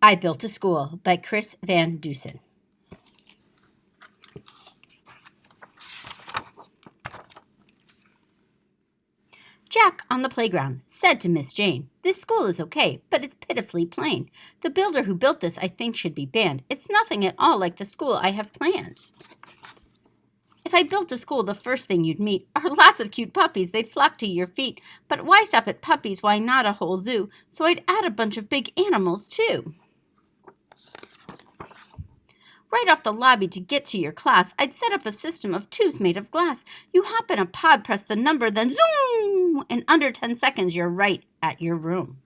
I Built a School by Chris Van Dusen. Jack, on the playground, said to Miss Jane, "This school is okay, but it's pitifully plain. The builder who built this, I think, should be banned. It's nothing at all like the school I have planned." If I built a school, the first thing you'd meet are lots of cute puppies. They'd flock to your feet. But why stop at puppies? Why not a whole zoo? So I'd add a bunch of big animals, too. Right off the lobby to get to your class, I'd set up a system of tubes made of glass. You hop in a pod, press the number, then zoom! In under 10 seconds, you're right at your room.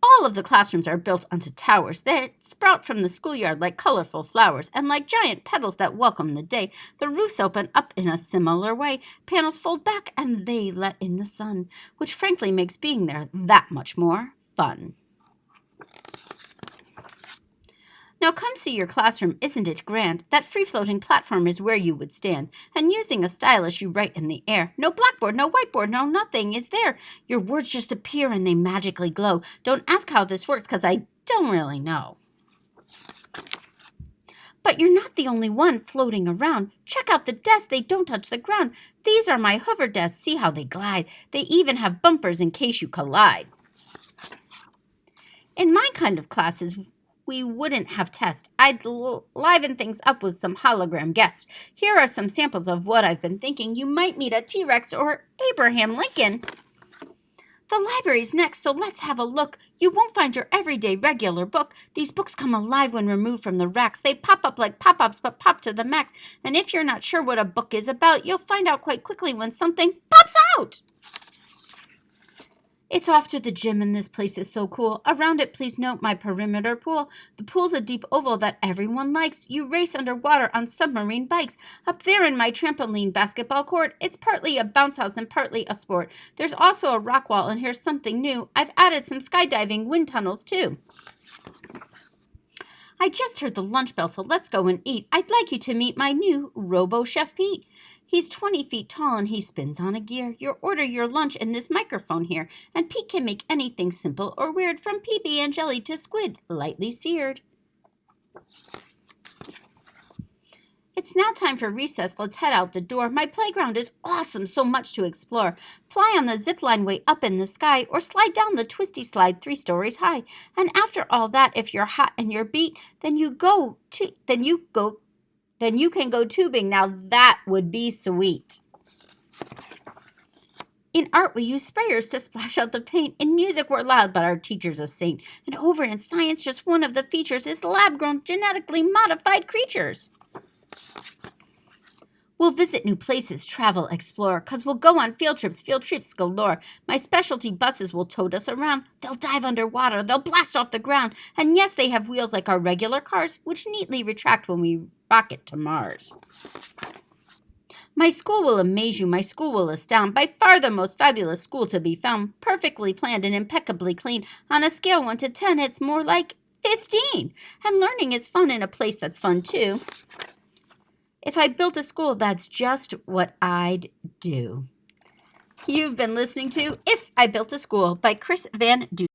All of the classrooms are built onto towers that sprout from the schoolyard like colorful flowers, and like giant petals that welcome the day, the roofs open up in a similar way. Panels fold back and they let in the sun, which frankly makes being there that much more fun. Now come see your classroom, isn't it grand? That free-floating platform is where you would stand, and using a stylus you write in the air. No blackboard, no whiteboard, no nothing is there. Your words just appear and they magically glow. Don't ask how this works, 'cause I don't really know. But you're not the only one floating around. Check out the desks, they don't touch the ground. These are my hover desks, see how they glide. They even have bumpers in case you collide. In my kind of classes, we wouldn't have tests. I'd liven things up with some hologram guests. Here are some samples of what I've been thinking. You might meet a T-Rex or Abraham Lincoln. The library's next, so let's have a look. You won't find your everyday regular book. These books come alive when removed from the racks. They pop up like pop-ups, but pop to the max. And if you're not sure what a book is about, you'll find out quite quickly when something pops out. It's off to the gym, and this place is so cool. Around it, please note my perimeter pool. The pool's a deep oval that everyone likes. You race underwater on submarine bikes. Up there in my trampoline basketball court, it's partly a bounce house and partly a sport. There's also a rock wall, and here's something new. I've added some skydiving wind tunnels, too. I just heard the lunch bell, so let's go and eat. I'd like you to meet my new Robo Chef Pete. He's 20 feet tall and he spins on a gear. You order your lunch in this microphone here, and Pete can make anything simple or weird, from PB and jelly to squid, lightly seared. It's now time for recess. Let's head out the door. My playground is awesome, so much to explore. Fly on the zip line way up in the sky, or slide down the twisty slide 3 stories high. And after all that, if you're hot and you're beat, then you can go tubing. Now that would be sweet. In art, we use sprayers to splash out the paint. In music, we're loud, but our teacher's a saint. And over in science, just one of the features is lab-grown, genetically modified creatures. We'll visit new places, travel, explore, 'cause we'll go on field trips galore. My specialty buses will tote us around. They'll dive underwater, they'll blast off the ground. And yes, they have wheels like our regular cars, which neatly retract when we rocket to Mars. My school will amaze you, my school will astound. By far the most fabulous school to be found. Perfectly planned and impeccably clean. On a scale 1 to 10, it's more like 15. And learning is fun in a place that's fun too. If I built a school, that's just what I'd do. You've been listening to If I Built a School by Chris Van Dusen.